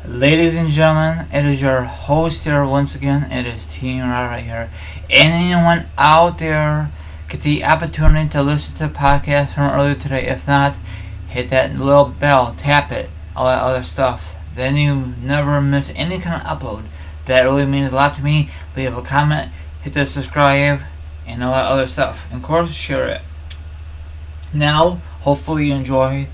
Ladies and gentlemen, it is your host here once again. It is Team Rod right here. Anyone out there get the opportunity to listen to the podcast from earlier today? If not, hit that little bell, tap it, all that other stuff. Then you never miss any kind of upload. That really means a lot to me. Leave a comment, hit the subscribe, and all that other stuff. And of course, share it. Now, hopefully you enjoy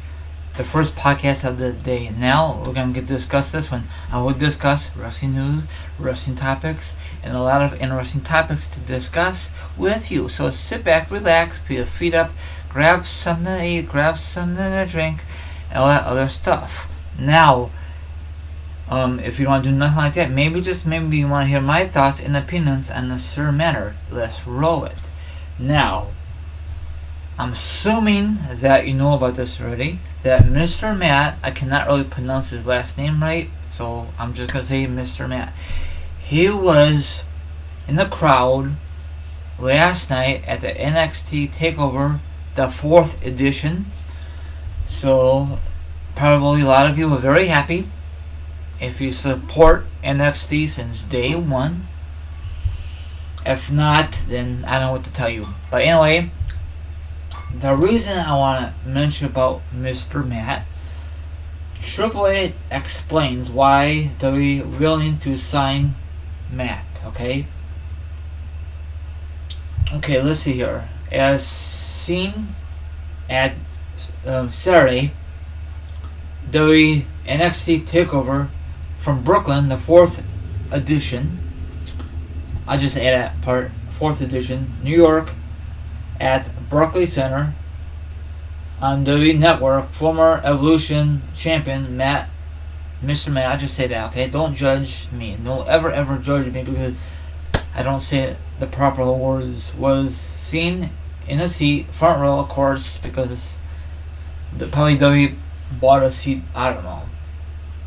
the first podcast of the day. Now we're going to discuss this one. I will discuss wrestling news, wrestling topics, and a lot of interesting topics to discuss with you. So sit back, relax, put your feet up, grab something to eat, grab something to drink, and all that other stuff. Now, if you don't do nothing like that, maybe you want to hear my thoughts and opinions on a certain matter. Let's roll it. Now, I'm assuming that you know about this already, that Mr. Matt, I cannot really pronounce his last name right, so I'm just going to say Mr. Matt. He was in the crowd last night at the NXT TakeOver, the 4th edition. So, probably a lot of you are very happy if you support NXT since day one. If not, then I don't know what to tell you. But anyway, the reason I want to mention about Mr. Matt, Triple H explains why they're willing to sign Matt, okay? Okay, let's see here. As seen at Saturday, WWE NXT TakeOver from Brooklyn, the 4th edition. I just add that part, 4th edition, New York, at Barclays Center on WWE Network. Former Evolution Champion Mr. Matt, I just say that, okay? Don't judge me. Don't ever judge me because I don't say the proper words. Was seen in a seat, front row, of course, because probably WWE bought a seat, I don't know.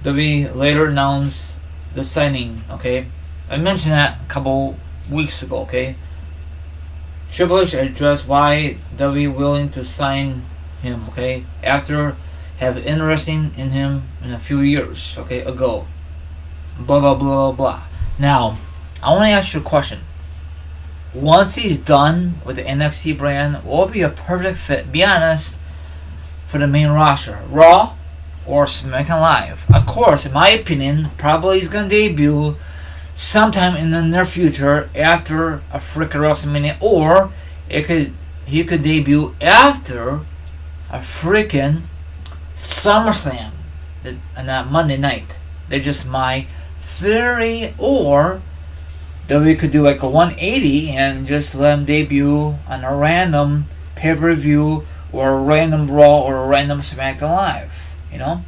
WWE later announced the signing, okay? I mentioned that a couple weeks ago, okay? Triple H addressed why WWE willing to sign him, okay, after have interesting in him in a few years, okay, ago. Blah, blah, blah, blah, blah. Now, I want to ask you a question. Once he's done with the NXT brand, what would be a perfect fit, be honest, for the main roster? Raw or SmackDown Live? Of course, in my opinion, probably he's going to debut sometime in the near future after a freaking WrestleMania, or he could debut after a freaking SummerSlam on that Monday night. That's just my theory. Or we could do like a 180 and just let him debut on a random pay-per-view or a random Raw or a random SmackDown Live, you know.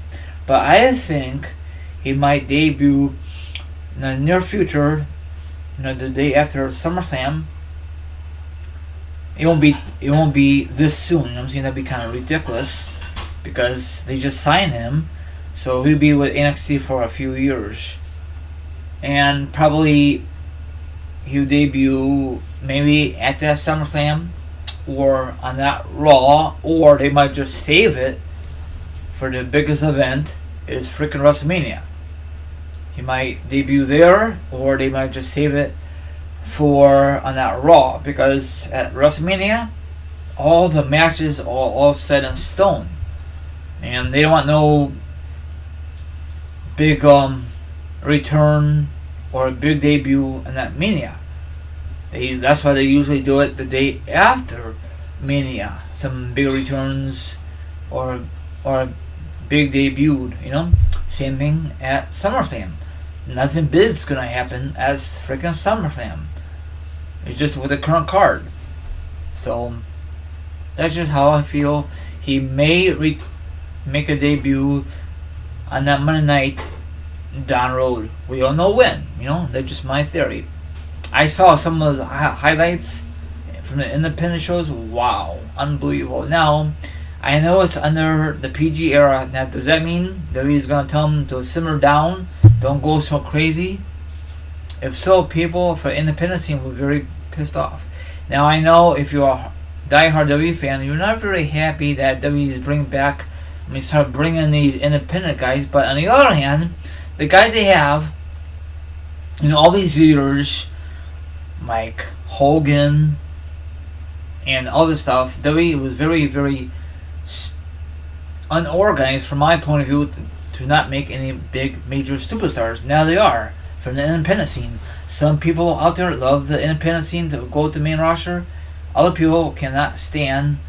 But I think he might debut in the near future, the day after SummerSlam. It won't be this soon. You know what I'm saying? That'd be kind of ridiculous because they just signed him, so he'll be with NXT for a few years, and probably he'll debut maybe at that SummerSlam or on that Raw, or they might just save it for the biggest event. Is freaking WrestleMania. He might debut there, or they might just save it for on that Raw, because at WrestleMania, all the matches are all set in stone, and they don't want no big return or a big debut in that Mania. That's why they usually do it the day after Mania. Some big returns or a big debut, you know. Same thing at SummerSlam. Nothing big's gonna happen as freaking SummerSlam. It's just with the current card. So that's just how I feel. He may make a debut on that Monday night down the road. We don't know when. You know, that's just my theory. I saw some of the highlights from the independent shows. Wow, unbelievable. Now, I know it's under the PG era. Now, does that mean that he's gonna tell him to simmer down? Don't go so crazy. If so, people for independent scene will be very pissed off. Now, I know if you're a diehard WWE fan, you're not very happy that WWE is bringing back, start bringing these independent guys. But on the other hand, the guys they have, all these years, like Hogan and all this stuff, WWE was very, very unorganized from my point of view to not make any big major superstars. Now they are from the independent scene. Some people out there love the independent scene to go to the main roster. Other people cannot stand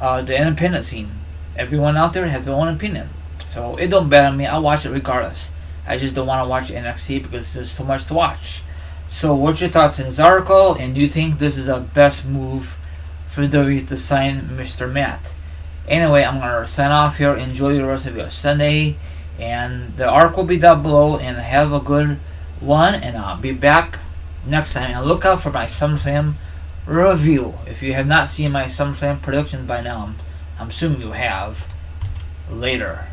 the independent scene. Everyone out there has their own opinion. So it don't bother me. I watch it regardless. I just don't want to watch NXT because there's too much to watch. So what's your thoughts on this article? And do you think this is a best move for WWE to sign Mr. Matt? Anyway, I'm going to sign off here. Enjoy the rest of your Sunday. And the article will be down below. And have a good one. And I'll be back next time. And look out for my SummerSlam review. If you have not seen my SummerSlam predictions by now, I'm assuming you have. Later.